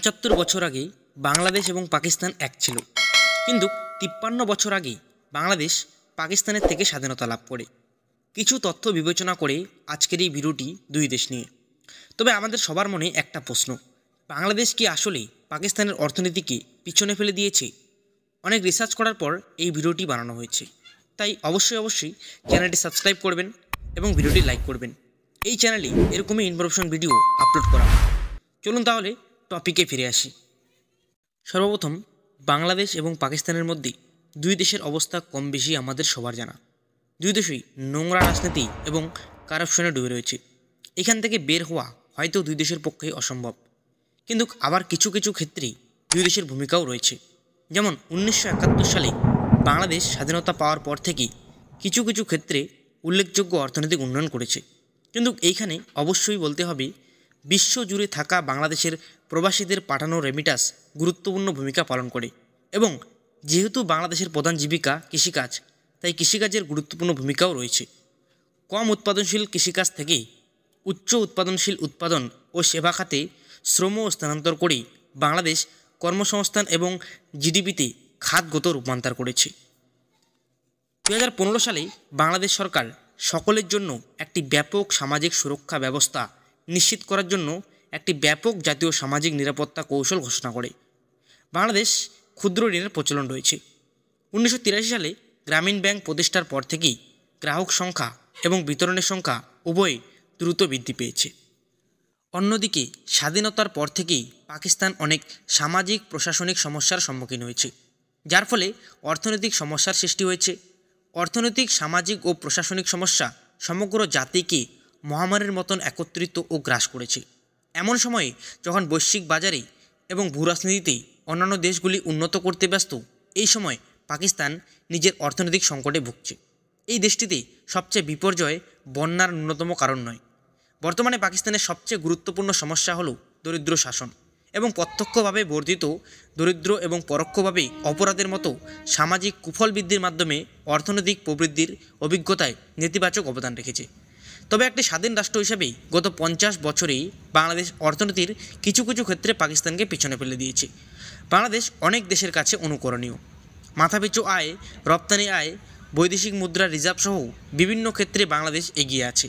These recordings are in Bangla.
৭৫ বছর আগে বাংলাদেশ এবং পাকিস্তান এক ছিল, কিন্তু ৫৩ বছর আগে বাংলাদেশ পাকিস্তানের থেকে স্বাধীনতা লাভ করে। কিছু তথ্য বিবেচনা করে আজকের এই ভিডিওটি দুই দেশ নিয়ে। তবে আমাদের সবার মনে একটা প্রশ্ন, বাংলাদেশ কি আসলে পাকিস্তানের অর্থনীতিকে পিছনে ফেলে দিয়েছে? অনেক রিসার্চ করার পর এই ভিডিওটি বানানো হয়েছে, তাই অবশ্যই চ্যানেলটি সাবস্ক্রাইব করবেন এবং ভিডিওটি লাইক করবেন। এই চ্যানেলে এরকমই ইনফরমেশন ভিডিও আপলোড করা হয়। চলুন তাহলে টপিকে ফিরে আসি। সর্বপ্রথম, বাংলাদেশ এবং পাকিস্তানের মধ্যে দুই দেশের অবস্থা কম বেশি আমাদের সবার জানা। দুই দেশই নোংরা রাজনীতি এবং কারাপশনে ডুবে রয়েছে। এখান থেকে বের হওয়া হয়তো দুই দেশের পক্ষে অসম্ভব, কিন্তু আবার কিছু কিছু ক্ষেত্রে দুই দেশের ভূমিকাও রয়েছে। যেমন 1971 সালে বাংলাদেশ স্বাধীনতা পাওয়ার পর থেকে কিছু কিছু ক্ষেত্রে উল্লেখযোগ্য অর্থনৈতিক উন্নয়ন করেছে, কিন্তু এইখানে অবশ্যই বলতে হবে বিশ্বজুড়ে থাকা বাংলাদেশের প্রবাসীদের পাঠানো রেমিটাস গুরুত্বপূর্ণ ভূমিকা পালন করে, এবং যেহেতু বাংলাদেশের প্রধান জীবিকা কৃষিকাজ, তাই কৃষিকাজের গুরুত্বপূর্ণ ভূমিকাও রয়েছে। কম উৎপাদনশীল কৃষিকাজ থেকে উচ্চ উৎপাদনশীল উৎপাদন ও সেবা খাতে শ্রম স্থানান্তর করে বাংলাদেশ কর্মসংস্থান এবং জিডিপিতে খাতগত রূপান্তর করেছে। 2015 সালে বাংলাদেশ সরকার সকলের জন্য একটি ব্যাপক সামাজিক সুরক্ষা ব্যবস্থা নিশ্চিত করার জন্য একটি ব্যাপক জাতীয় সামাজিক নিরাপত্তা কৌশল ঘোষণা করে। বাংলাদেশ ক্ষুদ্র ঋণের প্রচলন রয়েছে। 1983 সালে গ্রামীণ ব্যাংক প্রতিষ্ঠার পর থেকেই গ্রাহক সংখ্যা এবং বিতরণের সংখ্যা উভয়ই দ্রুত বৃদ্ধি পেয়েছে। অন্যদিকে স্বাধীনতার পর থেকেই পাকিস্তান অনেক সামাজিক প্রশাসনিক সমস্যার সম্মুখীন হয়েছে, যার ফলে অর্থনৈতিক সমস্যার সৃষ্টি হয়েছে। অর্থনৈতিক, সামাজিক ও প্রশাসনিক সমস্যা সমগ্র জাতিকে মহামারীর মতন একত্রিত ও গ্রাস করেছে। এমন সময়ে যখন বৈশ্বিক বাজারে এবং ভূরাজনীতিতে অন্যান্য দেশগুলি উন্নত করতে ব্যস্ত, এই সময় পাকিস্তান নিজের অর্থনৈতিক সংকটে ভুগছে। এই দেশটিতে সবচেয়ে বিপর্যয় বন্যার ন্যূনতম কারণ নয়। বর্তমানে পাকিস্তানের সবচেয়ে গুরুত্বপূর্ণ সমস্যা হল দরিদ্র শাসন এবং প্রত্যক্ষভাবে বর্ধিত দরিদ্র এবং পরোক্ষভাবে অপরাধের মতো সামাজিক কুফল বৃদ্ধির মাধ্যমে অর্থনৈতিক প্রবৃদ্ধির অভিজ্ঞতায় নেতিবাচক অবদান রেখেছে। তবে একটি স্বাধীন রাষ্ট্র হিসেবে গত 50 বছরেই বাংলাদেশ অর্থনীতির কিছু কিছু ক্ষেত্রে পাকিস্তানকে পিছনে ফেলে দিয়েছে। বাংলাদেশ অনেক দেশের কাছে অনুকরণীয়। মাথাপিছু আয়, রপ্তানি আয়, বৈদেশিক মুদ্রা রিজার্ভ সহ বিভিন্ন ক্ষেত্রে বাংলাদেশ এগিয়ে আছে।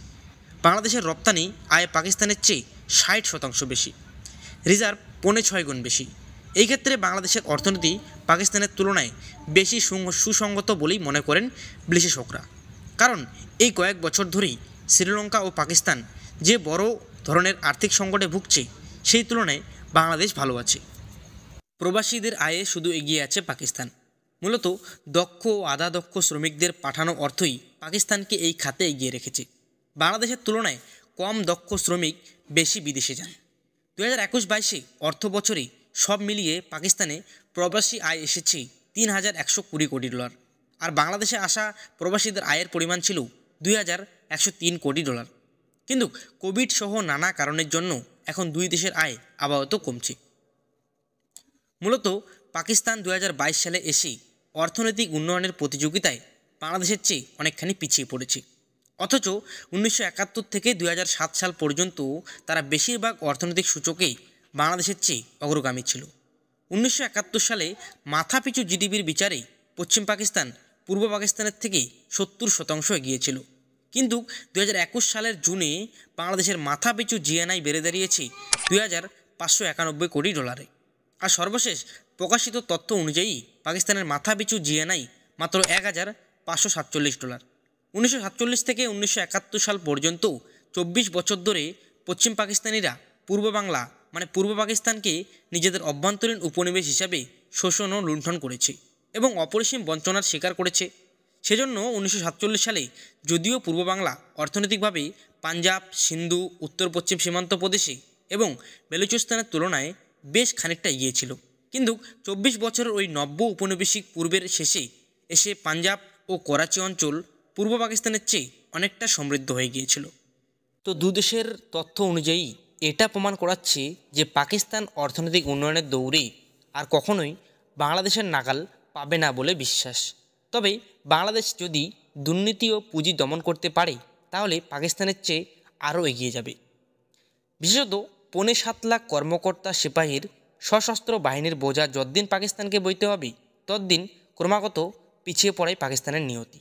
বাংলাদেশের রপ্তানি আয় পাকিস্তানের চেয়ে 60% বেশি, রিজার্ভ 5.6 গুণ বেশি। এই ক্ষেত্রে বাংলাদেশের অর্থনীতি পাকিস্তানের তুলনায় বেশি সুসংগত বলেই মনে করেন বিশ্লেষকরা। কারণ এই কয়েক বছর ধরেই শ্রীলঙ্কা ও পাকিস্তান যে বড় ধরনের আর্থিক সংকটে ভুগছে, সেই তুলনায় বাংলাদেশ ভালো আছে। প্রবাসীদের আয়ে শুধু এগিয়ে আছে পাকিস্তান। মূলত দক্ষ ও আধা দক্ষ শ্রমিকদের পাঠানো অর্থই পাকিস্তানকে এই খাতে এগিয়ে রেখেছে। বাংলাদেশের তুলনায় কম দক্ষ শ্রমিক বেশি বিদেশে যান। 2021-22 অর্থ বছরে সব মিলিয়ে পাকিস্তানে প্রবাসী আয় এসেছে $3,120 কোটি, আর বাংলাদেশে আসা প্রবাসীদের আয়ের পরিমাণ ছিল $2,103 কোটি। কিন্তু কোভিড সহ নানা কারণের জন্য এখন দুই দেশের আয় আপাতত কমছে। মূলত পাকিস্তান 2022 সালে এসে অর্থনৈতিক উন্নয়নের প্রতিযোগিতায় বাংলাদেশের চেয়ে অনেকখানি পিছিয়ে পড়েছে। অথচ 1971 থেকে 2007 সাল পর্যন্ত তারা বেশিরভাগ অর্থনৈতিক সূচকেই বাংলাদেশের চেয়ে অগ্রগামী ছিল। 1971 সালে মাথাপিছু জিডিপির বিচারে পশ্চিম পাকিস্তান পূর্ব পাকিস্তানের থেকে 70% এগিয়েছিল, কিন্তু 2021 সালের জুনে বাংলাদেশের মাথাপিছু জিএনআই বেড়ে দাঁড়িয়েছে $2,591 কোটি। আর সর্বশেষ প্রকাশিত তথ্য অনুযায়ী পাকিস্তানের মাথাপিছু জিএনআই মাত্র $1,547। 1947 থেকে 1971 সাল পর্যন্ত 24 বছর ধরে পশ্চিম পাকিস্তানিরা পূর্ব বাংলা মানে পূর্ব পাকিস্তানকে নিজেদের অভ্যন্তরীণ উপনিবেশ হিসাবে শোষণ ও লুণ্ঠন করেছে এবং অপরিসীম বঞ্চনার শিকার করেছে। সেজন্য 1947 সালে যদিও পূর্ব বাংলা অর্থনৈতিকভাবে পাঞ্জাব, সিন্ধু, উত্তর পশ্চিম সীমান্ত প্রদেশে এবং বেলুচিস্তানের তুলনায় বেশ খানিকটা এগিয়ে ছিল, কিন্তু 24 বছরের ওই নব্য উপনিবেশিক পূর্বের শেষে এসে পাঞ্জাব ও করাচি অঞ্চল পূর্ব পাকিস্তানের চেয়ে অনেকটা সমৃদ্ধ হয়ে গিয়েছিল। তো দুদেশের তথ্য অনুযায়ী এটা প্রমাণ করাচ্ছে যে পাকিস্তান অর্থনৈতিক উন্নয়নের দৌড়ে আর কখনোই বাংলাদেশের নাগাল পাবে না বলে বিশ্বাস। তবে বাংলাদেশ যদি দুর্নীতি ও পুঁজি দমন করতে পারে, তাহলে পাকিস্তানের চেয়ে আরও এগিয়ে যাবে। বিশেষত 7.5 লাখ কর্মকর্তা সিপাহীর সশস্ত্র বাহিনীর বোঝা যতদিন পাকিস্তানকে বইতে হবে ততদিন ক্রমাগত পিছিয়ে পড়াই পাকিস্তানের নিয়তি।